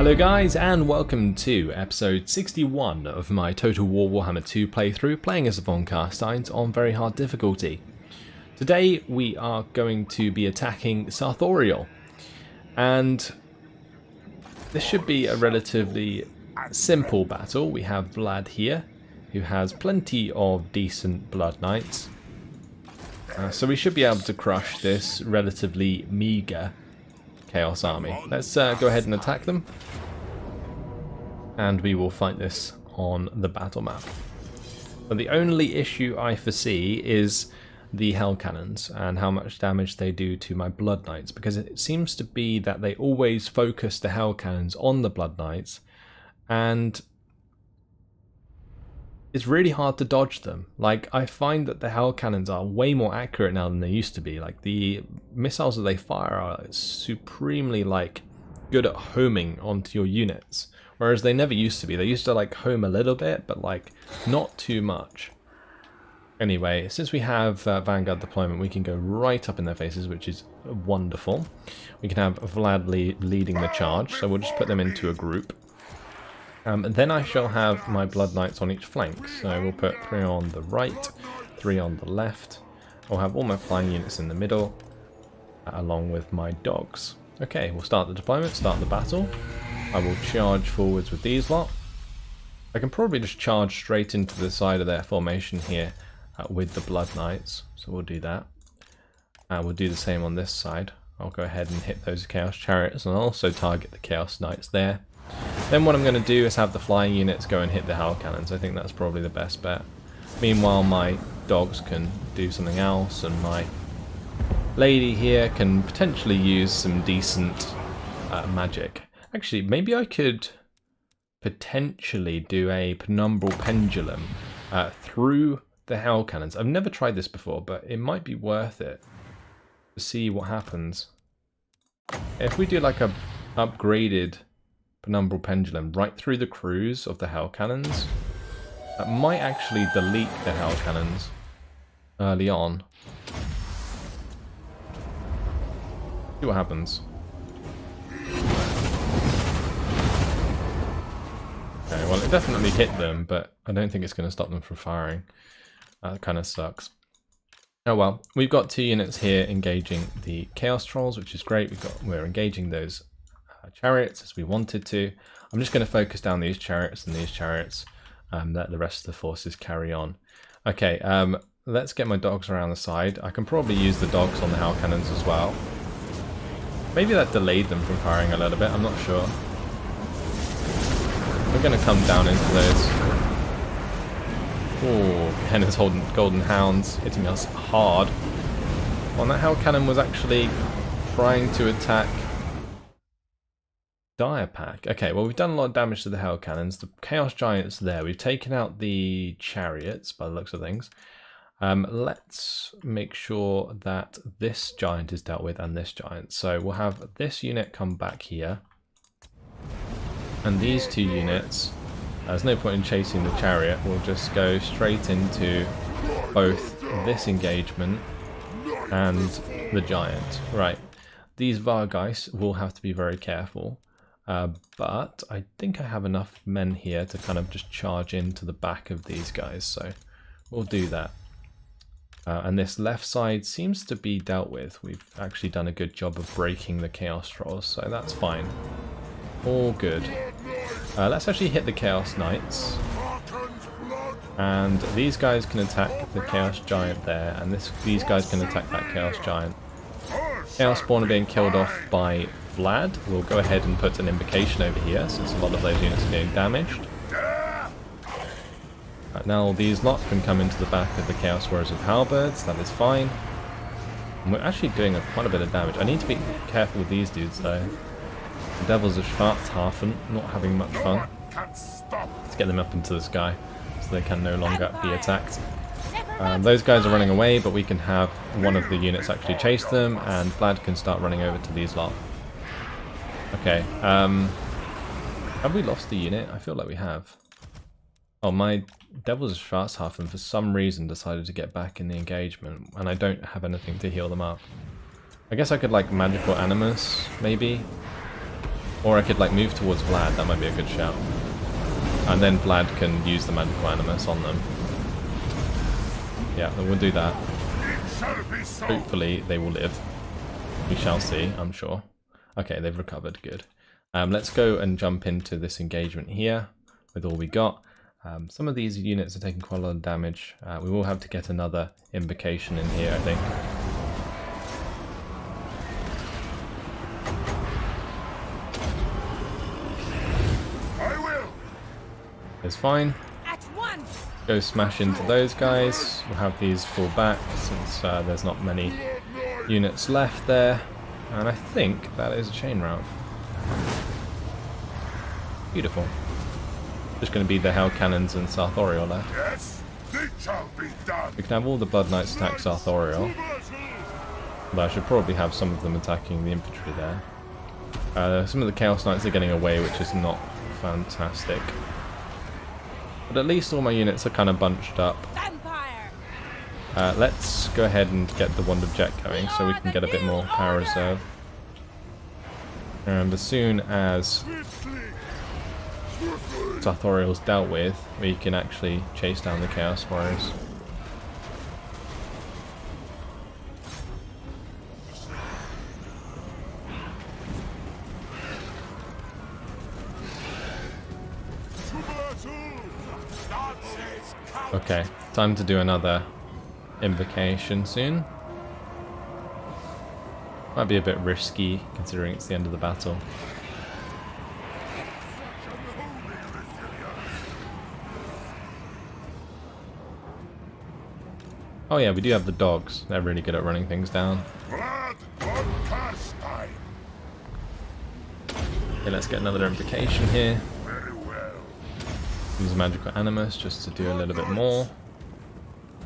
Hello guys, and welcome to episode 61 of my Total War Warhammer 2 playthrough, playing as the Von Carsteins on very hard difficulty. Today we are going to be attacking Sartorial, and this should be a relatively simple battle. We have Vlad here, who has plenty of decent Blood Knights, so we should be able to crush this relatively meagre Chaos army. Let's go ahead and attack them, and we will fight this on the battle map. But the only issue I foresee is the Hell Cannons and how much damage they do to my Blood Knights, because it seems to be that they always focus the Hell Cannons on the Blood Knights, and it's really hard to dodge them. Like, I find that the Hell Cannons are way more accurate now than they used to be. Like, the missiles that they fire are supremely, like, good at homing onto your units, whereas they never used to be. They used to, like, home a little bit, but, like, not too much. Anyway, since we have Vanguard deployment, we can go right up in their faces, which is wonderful. We can have Vlad leading the charge, so we'll just put them into a group. And then I shall have my Blood Knights on each flank, so we'll put 3 on the right, 3 on the left. I'll have all my flying units in the middle, along with my dogs. Okay, we'll start the deployment, start the battle. I will charge forwards with these lot. I can probably just charge straight into the side of their formation here with the Blood Knights, so we'll do that. We'll do the same on this side. I'll go ahead and hit those Chaos Chariots and I'll also target the Chaos Knights there. Then what I'm going to do is have the flying units go and hit the Hell Cannons. I think that's probably the best bet. Meanwhile, my dogs can do something else, and my lady here can potentially use some decent magic. Actually, maybe I could potentially do a penumbral pendulum through the Hell Cannons. I've never tried this before, but it might be worth it to see what happens. If we do like a upgraded penumbral pendulum right through the crews of the Hell Cannons, that might actually delete the Hell Cannons early on. See what happens. Okay, well, it definitely hit them, but I don't think it's going to stop them from firing. That kind of sucks. Oh well, we've got 2 units here engaging the Chaos Trolls, which is great. We're engaging those chariots as we wanted to. I'm just going to focus down these chariots and these chariots, let the rest of the forces carry on. Okay, let's get my dogs around the side. I can probably use the dogs on the Hell Cannons as well. Maybe that delayed them from firing a little bit, I'm not sure. We're going to come down into those. Oh, Henna's holding Golden Hounds, hitting us hard. Well, that Hell Cannon was actually trying to attack Dire Pack. Okay, well, we've done a lot of damage to the Hell Cannons. The Chaos Giant's there. We've taken out the chariots by the looks of things. Let's make sure that this giant is dealt with and this giant. So we'll have this unit come back here. And these 2 units, there's no point in chasing the chariot. We'll just go straight into both this engagement and the giant. Right. These Vargeist will have to be very careful. But I think I have enough men here to kind of just charge into the back of these guys, so we'll do that. And this left side seems to be dealt with. We've actually done a good job of breaking the Chaos Trolls, so that's fine. All good. Let's actually hit the Chaos Knights. And these guys can attack the Chaos Giant there, and these guys can attack that Chaos Giant. Chaos Spawn are being killed off by Vlad. We'll go ahead and put an invocation over here, since a lot of those units are getting damaged. Right, now these lot can come into the back of the Chaos Warriors with Halberds, that is fine. And we're actually doing quite a bit of damage. I need to be careful with these dudes though. The Devils of Schwarzhafen not having much fun. Let's get them up into the sky so they can no longer be attacked. Those guys are running away, but we can have one of the units actually chase them, and Vlad can start running over to these lot. Okay, have we lost the unit? I feel like we have. Oh, my Devils of Schwarzhafen for some reason decided to get back in the engagement, and I don't have anything to heal them up. I guess I could like Magical Animus, maybe. Or I could like move towards Vlad, that might be a good shout. And then Vlad can use the magical animus on them. Yeah, then we'll do that. Hopefully they will live. We shall see, I'm sure. Okay, they've recovered, good. Let's go and jump into this engagement here with all we got. Some of these units are taking quite a lot of damage. We will have to get another invocation in here, I think. It's fine. Go smash into those guys. We'll have these fall back since there's not many units left there. And I think that is a chain route. Beautiful. Just going to be the Hell Cannons and Sartorial left. Yes, it shall be done. We can have all the Blood Knights attack Sartorial. But I should probably have some of them attacking the infantry there. Some of the Chaos Knights are getting away, which is not fantastic. But at least all my units are kind of bunched up. Let's go ahead and get the Wand of Jet going so we can get a bit more power reserve. And as soon as Sartorial's dealt with, we can actually chase down the Chaos Warriors. Okay, time to do another invocation soon. Might be a bit risky considering it's the end of the battle. Oh yeah, we do have the dogs. They're really good at running things down. Vlad von Carstein. Okay, let's get another invocation here. Very well. Use magical animus just to do a little bit more.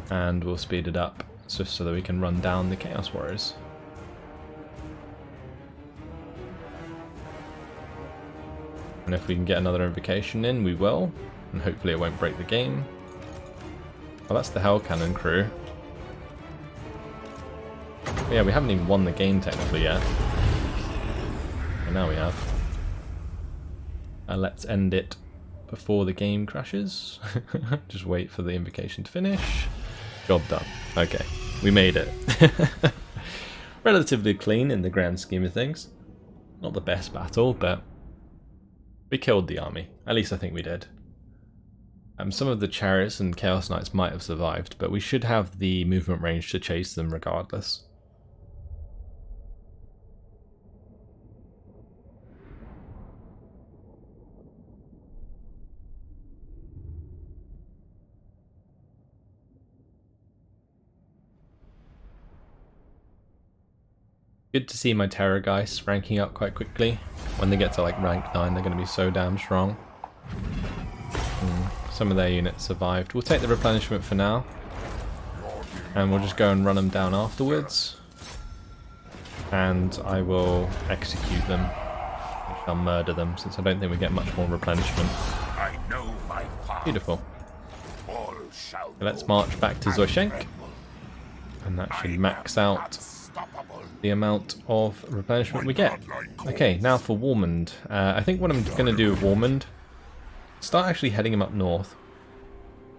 And we'll speed it up just so that we can run down the Chaos Warriors. And if we can get another invocation in, we will. And hopefully it won't break the game. Oh, that's the Hell Cannon crew. Oh, yeah, we haven't even won the game technically yet. And now we have. Let's end it before the game crashes. Just wait for the invocation to finish. Job done. Okay, we made it. Relatively clean in the grand scheme of things. Not the best battle, but we killed the army. At least I think we did. Some of the chariots and Chaos Knights might have survived, but we should have the movement range to chase them regardless. Good to see my Terrorgeists ranking up quite quickly. When they get to like rank 9, they're going to be so damn strong. Some of their units survived. We'll take the replenishment for now. And we'll just go and run them down afterwards. And I will execute them. I'll murder them since I don't think we get much more replenishment. I know my path. Beautiful. All shall Let's march back to Zoshenk. And that should max out the amount of replenishment we get. Okay, now for Warmond. I think what I'm going to do with Warmond, start actually heading him up north.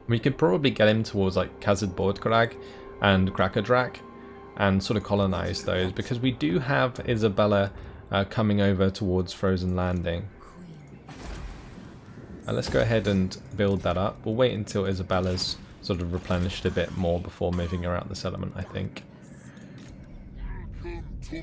We could probably get him towards like Khazad-Bordkrag and Krakadrak and sort of colonize those, because we do have Isabella coming over towards Frozen Landing. Let's go ahead and build that up. We'll wait until Isabella's sort of replenished a bit more before moving her out the settlement, I think.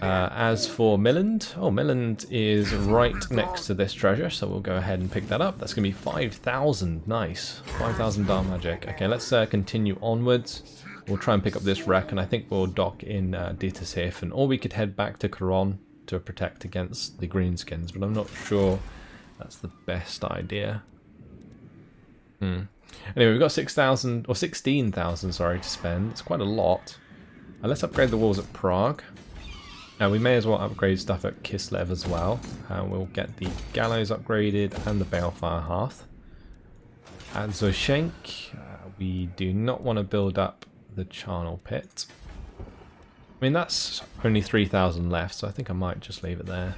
As for Milland, Milland is right next to this treasure, so we'll go ahead and pick that up. That's going to be 5,000, nice. 5,000 dark magic. Okay, let's continue onwards. We'll try and pick up this wreck, and I think we'll dock in Dietershafen, or we could head back to Caron to protect against the greenskins, but I'm not sure that's the best idea. Anyway, we've got 6,000, or 16,000, sorry, to spend. It's quite a lot. Let's upgrade the walls at Prague. We may as well upgrade stuff at Kislev as well. We'll get the gallows upgraded and the balefire hearth. At Zoshenk, we do not want to build up the charnel pit. I mean, that's only 3,000 left, so I think I might just leave it there.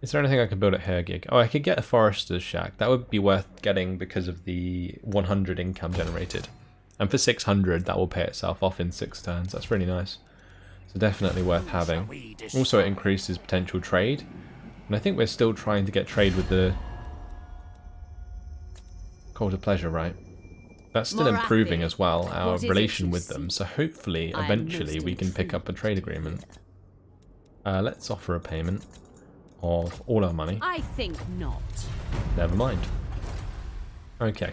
Is there anything I could build at Hergig? Oh, I could get a forester's shack. That would be worth getting because of the 100 income generated. And for 600, that will pay itself off in 6 turns. That's really nice. So definitely worth having. Also, it increases potential trade. And I think we're still trying to get trade with the Cult of Pleasure, right? That's still improving as well, our relation with them. So hopefully, eventually, we can pick up a trade agreement. Let's offer a payment of all our money. I think not. Never mind. Okay.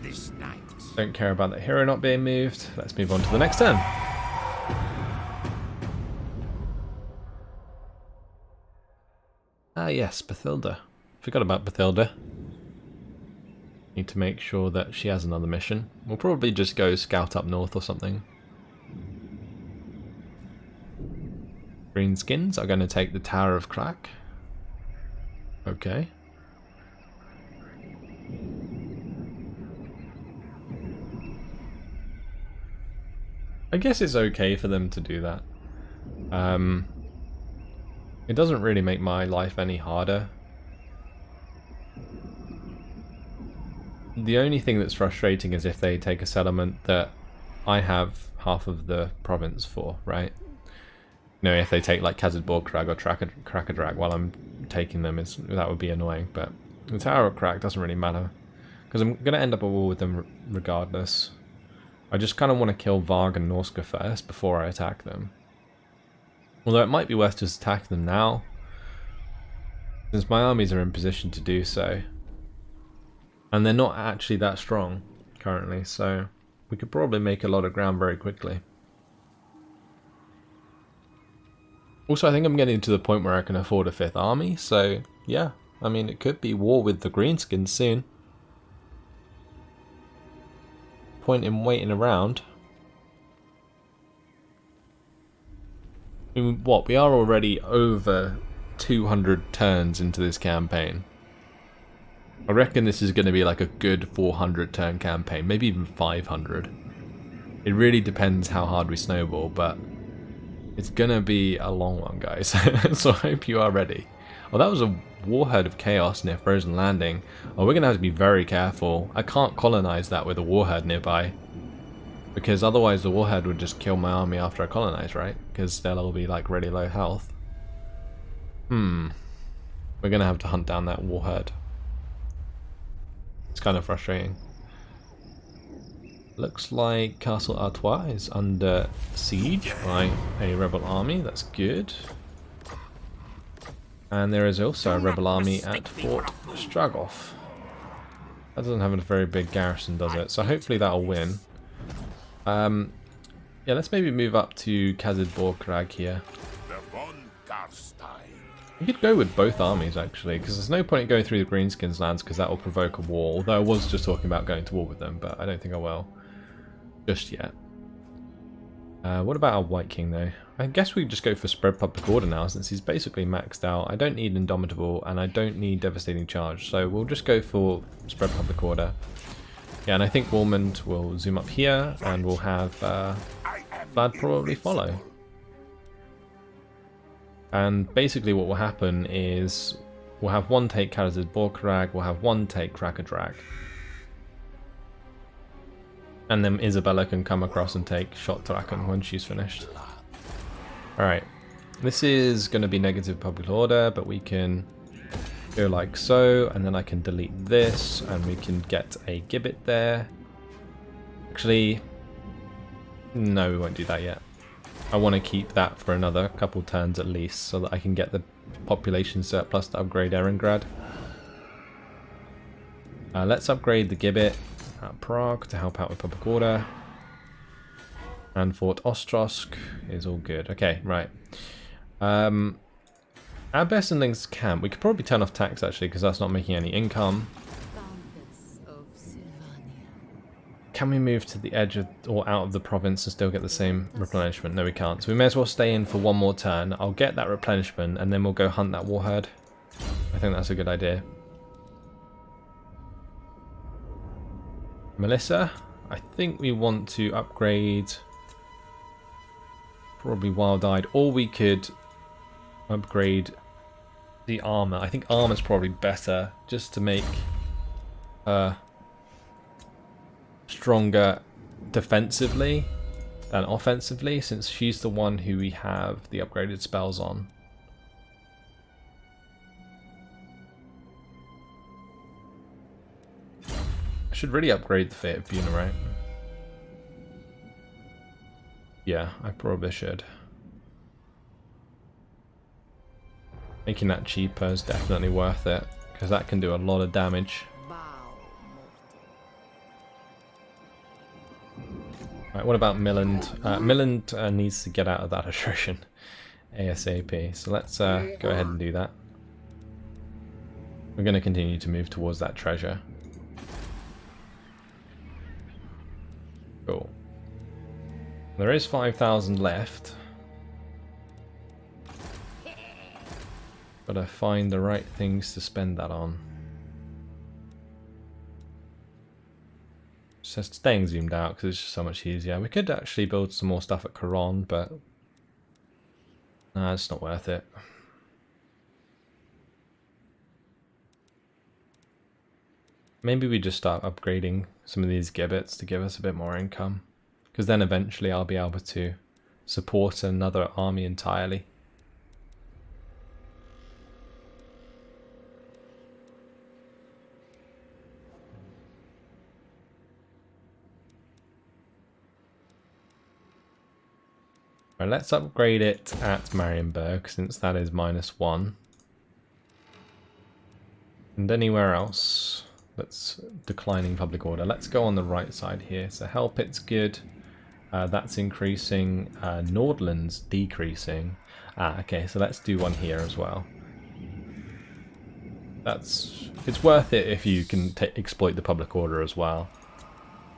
This night. Don't care about that hero not being moved. Let's move on to the next turn. Ah yes, Bathilda. Forgot about Bathilda. Need to make sure that she has another mission. We'll probably just go scout up north or something. Greenskins are going to take the Tower of Crack. Okay. I guess it's okay for them to do that. It doesn't really make my life any harder. The only thing that's frustrating is if they take a settlement that I have half of the province for, right? You know, if they take like Kazadborkrag or Krakadrag while I'm taking them, that would be annoying. But the Tower of Crack doesn't really matter, because I'm going to end up at war with them regardless. I just kind of want to kill Varg and Norska first before I attack them. Although it might be worth just attacking them now, since my armies are in position to do so. And they're not actually that strong currently, so we could probably make a lot of ground very quickly. Also, I think I'm getting to the point where I can afford a 5th army, so yeah, I mean, it could be war with the Greenskins soon. Point in waiting around. I mean, what, we are already over 200 turns into this campaign. I reckon this is going to be like a good 400 turn campaign, maybe even 500. It really depends how hard we snowball, but it's going to be a long one, guys. So I hope you are ready. Oh, that was a Warherd of Chaos near Frozen Landing. Oh, we're going to have to be very careful. I can't colonize that with a Warherd nearby, because otherwise the Warhead would just kill my army after I colonize, right? Because they'll all be like really low health. We're going to have to hunt down that Warhead. It's kind of frustrating. Looks like Castle Artois is under siege by a rebel army. That's good. And there is also a rebel army at Fort Stragov. That doesn't have a very big garrison, does it? So hopefully that'll win. Yeah, let's maybe move up to Kazadborkrag here. Per von Carstein. We could go with both armies, actually, because there's no point in going through the Greenskins lands, because that will provoke a war. Although I was just talking about going to war with them, but I don't think I will just yet. What about our White King, though? I guess we just go for Spread Public Order now, since he's basically maxed out. I don't need Indomitable, and I don't need Devastating Charge, so we'll just go for Spread Public Order. Yeah, and I think Warmond will zoom up here, and we'll have Vlad probably follow. And basically what will happen is we'll have one take Kazadborkrag, we'll have one take Krakadrag. And then Isabella can come across and take Shottraken when she's finished. Alright, this is going to be negative public order, but we can go like so, and then I can delete this, and we can get a gibbet there. Actually, no, we won't do that yet. I want to keep that for another couple turns at least, so that I can get the population surplus to upgrade Erengrad. Let's upgrade the gibbet at Prague to help out with public order. And Fort Ostrosk is all good. Okay, right. Our Bessenling's camp. We could probably turn off tax actually, because that's not making any income. Can we move to the edge of, or out of the province and still get the same replenishment? No, we can't. So we may as well stay in for one more turn. I'll get that replenishment and then we'll go hunt that Warherd. I think that's a good idea. Melissa, I think we want to upgrade probably Wild-Eyed, or we could upgrade the armor. I think armor's probably better just to make stronger defensively than offensively, since she's the one who we have the upgraded spells on. I should really upgrade the Fate of Buna, right? Yeah, I probably should. Making that cheaper is definitely worth it, because that can do a lot of damage. Right, what about Milland? Milland needs to get out of that attrition ASAP, so let's go ahead and do that. We're going to continue to move towards that treasure. Cool. There is 5,000 left. Gotta find the right things to spend that on. So staying zoomed out because it's just so much easier. We could actually build some more stuff at Caron, but nah, it's not worth it. Maybe we just start upgrading some of these gibbets to give us a bit more income, because then eventually I'll be able to support another army entirely. Right, let's upgrade it at Marienburg, since that is -1. And anywhere else that's declining public order. Let's go on the right side here. So help, it's good. That's increasing. Nordland's decreasing. Okay, so let's do one here as well. It's worth it if you can exploit the public order as well.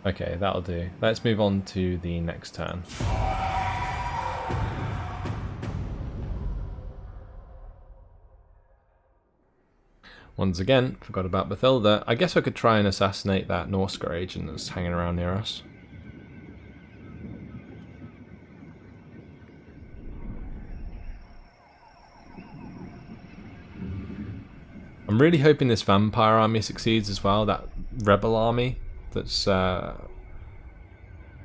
Okay, that'll do. Let's move on to the next turn. Once again, forgot about Bathilda. I guess I could try and assassinate that Norska agent that's hanging around near us. I'm really hoping this vampire army succeeds as well, that rebel army that's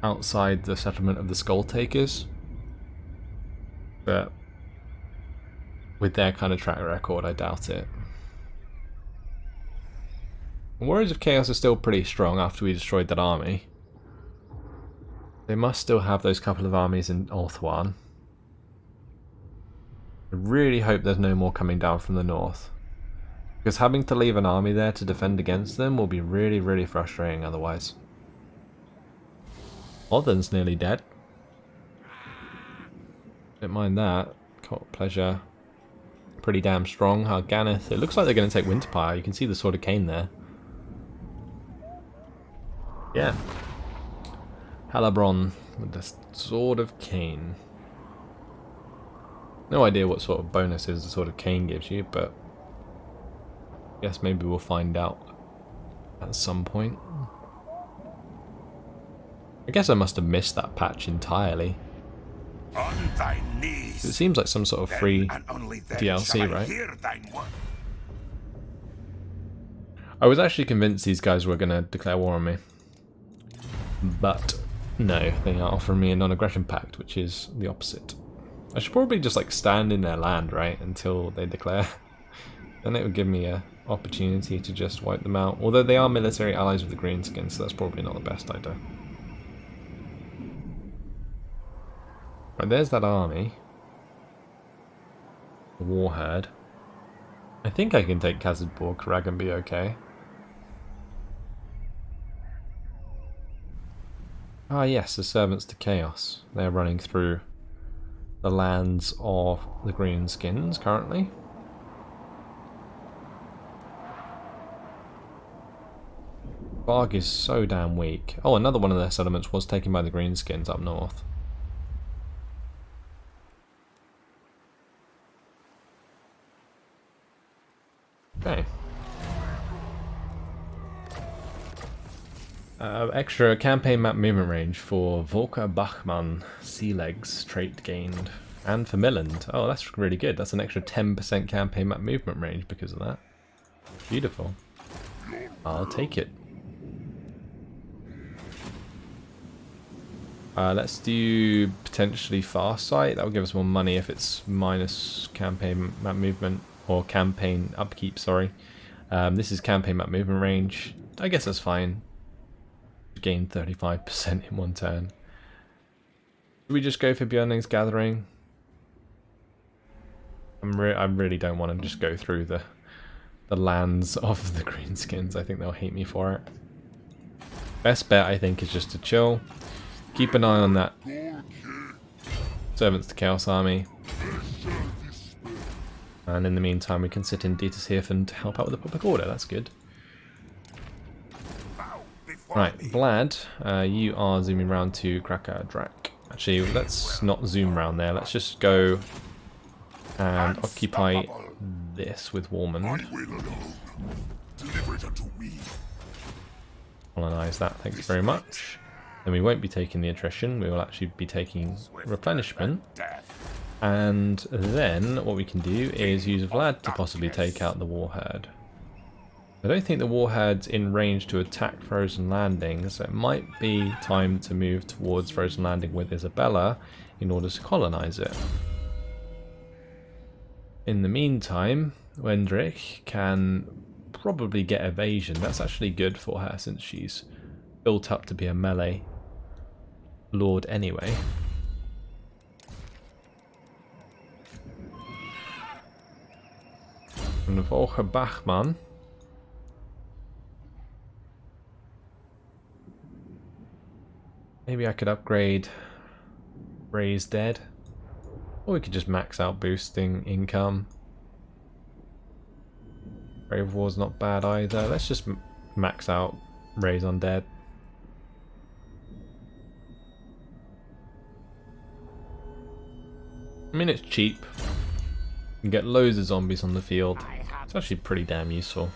outside the settlement of the Skull Takers. But with their kind of track record, I doubt it. Warriors of Chaos are still pretty strong after we destroyed that army. They must still have those couple of armies in Ulthuan. I really hope there's no more coming down from the north, because having to leave an army there to defend against them will be really, really frustrating otherwise. Odin's nearly dead. Don't mind that. Court Pleasure. Pretty damn strong. Garganeth. It looks like they're going to take Winterpire. You can see the Sword of Cain there. Yeah. Halabron with the Sword of Cain. No idea what sort of bonuses the Sword of Cain gives you, but I guess maybe we'll find out at some point. I guess I must have missed that patch entirely. On thy knees. It seems like some sort of free DLC, right? I was actually convinced these guys were going to declare war on me. But no, they are offering me a non-aggression pact, which is the opposite. I should probably just like stand in their land, right, until they declare. Then it would give me a opportunity to just wipe them out. Although they are military allies with the Greenskins, so that's probably not the best idea. Right, there's that army. The war herd. I think I can take Kazadborg, Krag, and be okay. Ah yes, the Servants to Chaos. They're running through the lands of the Greenskins currently. Varg is so damn weak. Oh, another one of their settlements was taken by the Greenskins up north. Okay. Extra campaign map movement range for Volker Bachmann. Sea legs trait gained. And for Milland. Oh, that's really good. That's an extra 10% campaign map movement range because of that. Beautiful. I'll take it. Let's do potentially Farsight. That will give us more money if it's minus campaign map movement. Or campaign upkeep, sorry. This is campaign map movement range. I guess that's fine. Gain 35% in one turn. Should we just go for Björnling's Gathering? I really don't want to just go through the lands of the greenskins. I think they'll hate me for it. Best bet, I think, is just to chill. Keep an eye on that Servants to Chaos Army. And in the meantime, we can sit in Dieter's here and help out with the public order. That's good. Right, Vlad, you are zooming round to Krakow Drak. Actually, let's not zoom round there. Let's just go and occupy this with Warmond. Colonize that, thanks very much. Then we won't be taking the attrition, we will actually be taking replenishment. And then what we can do is use Vlad to possibly take out the Warherd. I don't think the Warherd's in range to attack Frozen Landing, so it might be time to move towards Frozen Landing with Isabella in order to colonize it. In the meantime, Wendrich can probably get evasion. That's actually good for her since she's built up to be a melee lord anyway. And Volker Bachmann. Maybe I could upgrade Raise Dead. Or we could just max out boosting income. Brave War's not bad either. Let's just max out Raise Undead. I mean, it's cheap. You can get loads of zombies on the field. It's actually pretty damn useful.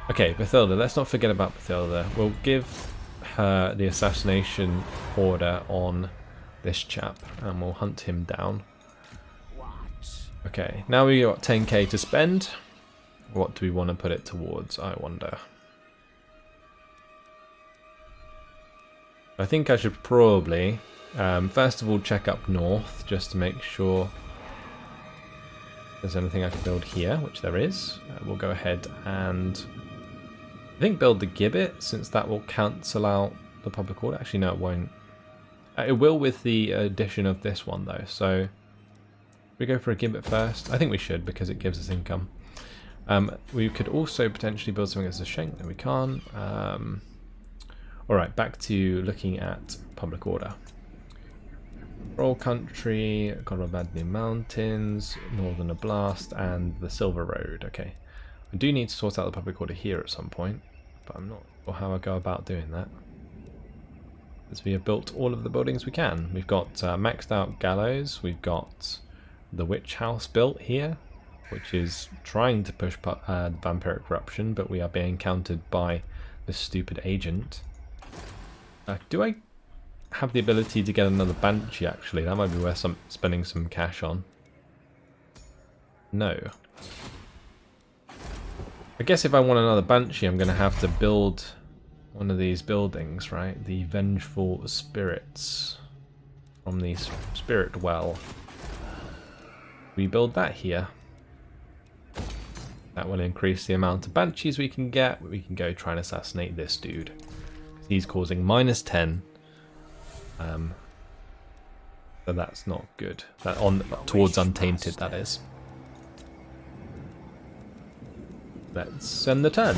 Okay, Bathilda. Let's not forget about Bathilda. We'll give her the assassination order on this chap and we'll hunt him down. Okay, now we got 10k to spend. What do we want to put it towards, I wonder? I think I should probably first of all check up north just to make sure there's anything I can build here, which there is. We'll go ahead and I think build the gibbet, since that will cancel out the public order. Actually, no, it won't. It will with the addition of this one, though. So we go for a gibbet first. I think we should, because it gives us income. We could also potentially build something as a shank. No, we can't. Alright, back to looking at public order. Roll Country, Colorado Mountains, Northern Oblast, and the Silver Road. Okay. I do need to sort out the public order here at some point, but I'm not sure how I go about doing that. As we have built all of the buildings we can. We've got maxed out gallows, we've got the witch house built here, which is trying to push vampiric corruption, but we are being countered by this stupid agent. Do I have the ability to get another Banshee actually? That might be worth spending some cash on. No. I guess if I want another Banshee, I'm going to have to build one of these buildings, right? The Vengeful Spirits from the Spirit Well. We build that here. That will increase the amount of Banshees we can get. We can go try and assassinate this dude. He's causing -10. So that's not good. That towards Untainted, that is. Let's end the turn.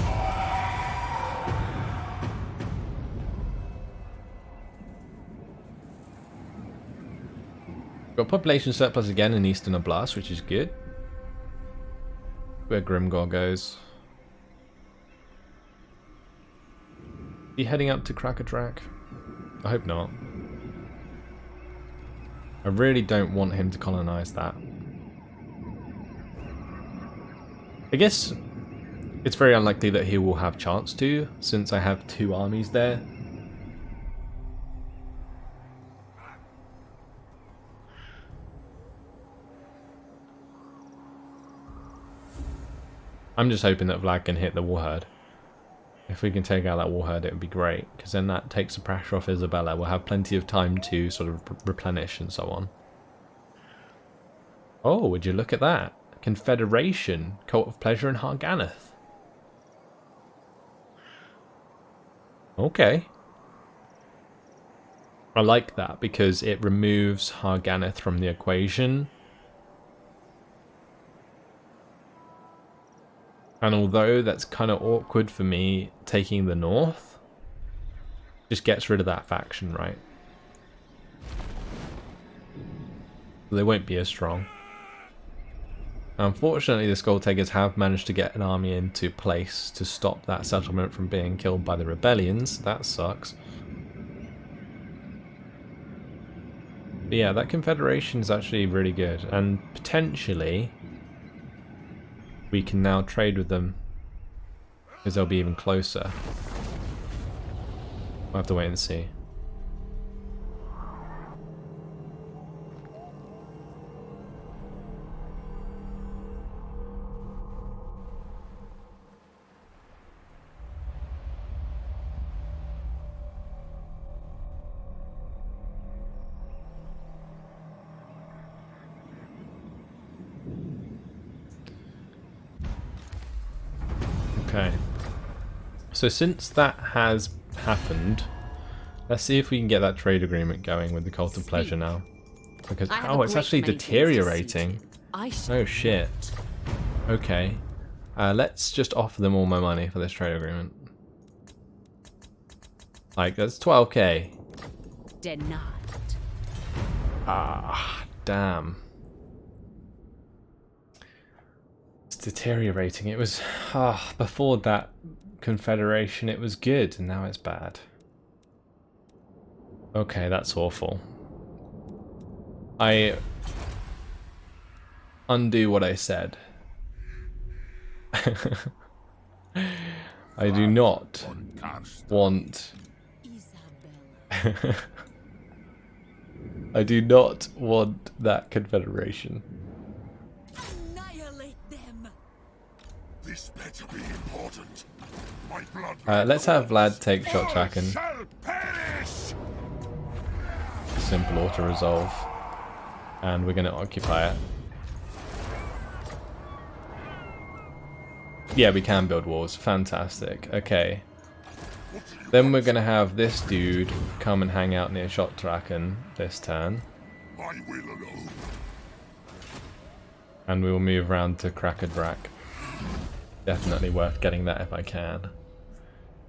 Got population surplus again in Eastern Oblast, which is good. Where Grimgor goes. Is he heading up to Krakatrak? I hope not. I really don't want him to colonize that. I guess it's very unlikely that he will have chance to, since I have 2 armies there. I'm just hoping that Vlad can hit the warhead. If we can take out that warhead, it would be great, because then that takes the pressure off Isabella. We'll have plenty of time to sort of replenish and so on. Oh, would you look at that? Confederation, Cult of Pleasure in Harganeth. Okay. I like that because it removes Harganeth from the equation. And although that's kind of awkward for me taking the north, just gets rid of that faction, right? They won't be as strong. Unfortunately, the Skulltakers have managed to get an army into place to stop that settlement from being killed by the rebellions. That sucks. But yeah, that confederation is actually really good, and potentially we can now trade with them because they'll be even closer. We'll have to wait and see. Okay, so since that has happened, let's see if we can get that trade agreement going with the Cult of Pleasure now. Because, oh, it's actually deteriorating. Oh shit. Okay, let's just offer them all my money for this trade agreement. Like, that's 12k. Denied. Ah, damn. Deteriorating. It was before that confederation it was good and now it's bad. Okay, that's awful. I undo what I said. I do not want I do not want that confederation. This better be important. My blood Let's have Vlad take shot track and shall perish. simple auto resolve, and we're going to occupy it. Yeah, we can build walls. Fantastic. Okay. Then we're going to have this dude come and hang out near shot tracken this turn. I will alone. And we will move around to Krakadrak. Definitely worth getting that if I can.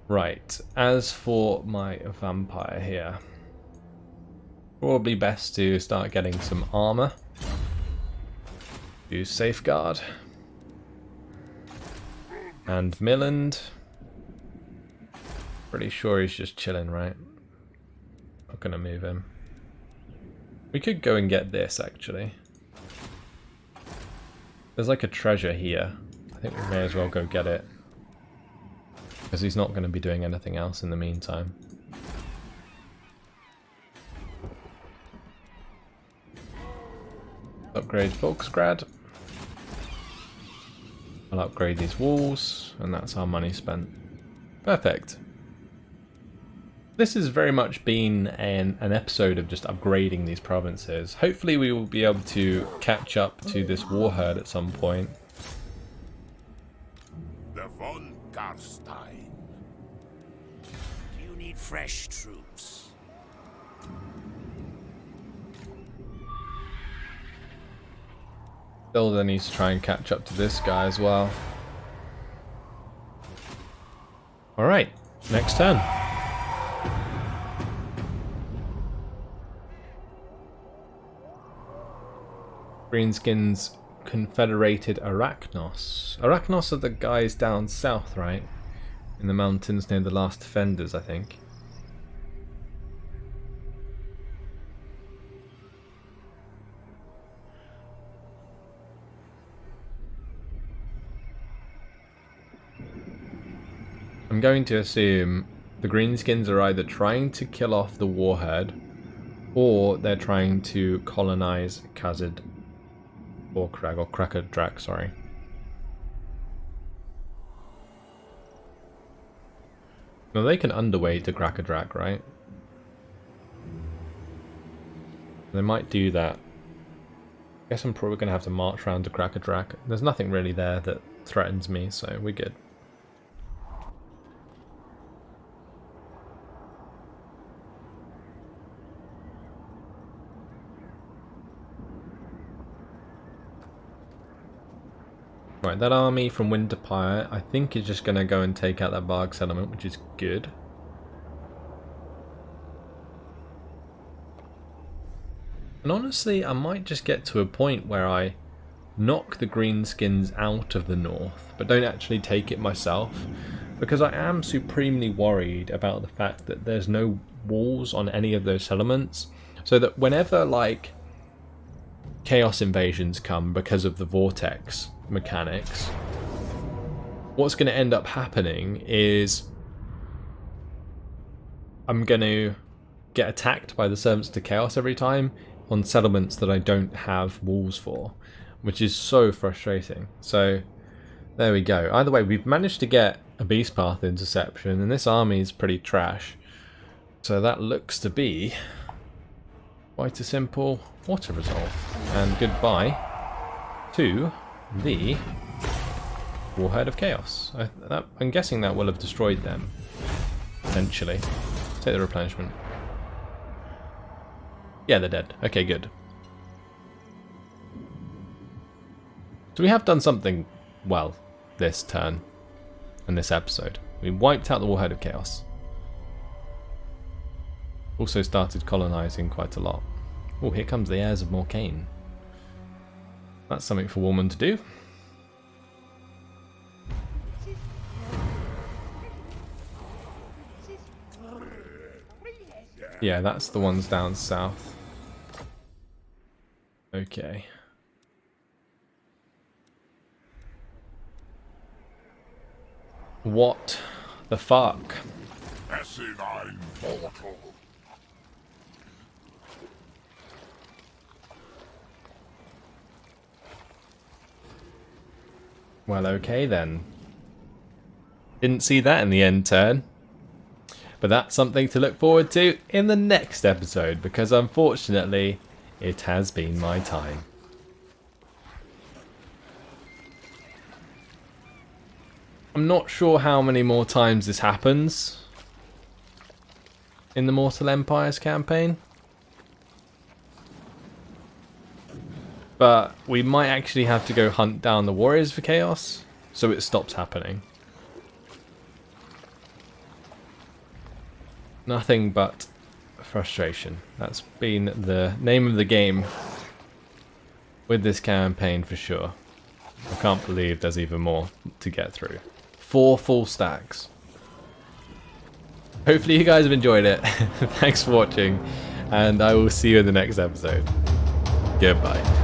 Right, as for my vampire here, probably best to start getting some armor. Use Safeguard. And Milland. Pretty sure he's just chilling, right? Not gonna move him. We could go and get this, actually. There's like a treasure here. I think we may as well go get it. Because he's not going to be doing anything else in the meantime. Upgrade Volksgrad. I'll upgrade these walls, and that's our money spent. Perfect. This has very much been an episode of just upgrading these provinces. Hopefully we will be able to catch up to this warherd at some point. The von Carstein. You need fresh troops. Builder needs to try and catch up to this guy as well. Alright, next turn. Greenskins Confederated Arachnos. Arachnos are the guys down south, right? In the mountains near the last defenders, I think. I'm going to assume the Greenskins are either trying to kill off the warhead, or they're trying to colonize Kazid or Krakadrak, sorry. Now they can underweight to Cracker-Drac, right? They might do that. I guess I'm probably going to have to march around to Cracker-Drac. There's nothing really there that threatens me, so we're good. Right, that army from Winterpire, I think is just going to go and take out that Varg settlement, which is good. And honestly, I might just get to a point where I knock the Greenskins out of the north, but don't actually take it myself, because I am supremely worried about the fact that there's no walls on any of those settlements, so that whenever, like, chaos invasions come because of the vortex mechanics, what's going to end up happening is I'm going to get attacked by the Servants to Chaos every time on settlements that I don't have walls for, which is so frustrating. So there we go. Either way, we've managed to get a Beast Path interception, and this army is pretty trash. So that looks to be quite a simple water resolve. And goodbye to the Warhead of Chaos. I'm guessing that will have destroyed them, potentially. Take the replenishment. Yeah, they're dead. Okay, good. So we have done something well this turn and this episode. We wiped out the Warhead of Chaos. Also started colonizing quite a lot. Oh, here comes the heirs of Morcaine. That's something for Woman to do. Yeah, that's the ones down south. Okay. What the fuck? Asinine portal. Well, okay then. Didn't see that in the end turn. But that's something to look forward to in the next episode, because unfortunately, it has been my time. I'm not sure how many more times this happens in the Mortal Empires campaign. But we might actually have to go hunt down the Warriors for Chaos, so it stops happening. Nothing but frustration. That's been the name of the game with this campaign for sure. I can't believe there's even more to get through. 4 full stacks. Hopefully you guys have enjoyed it. Thanks for watching, and I will see you in the next episode. Goodbye.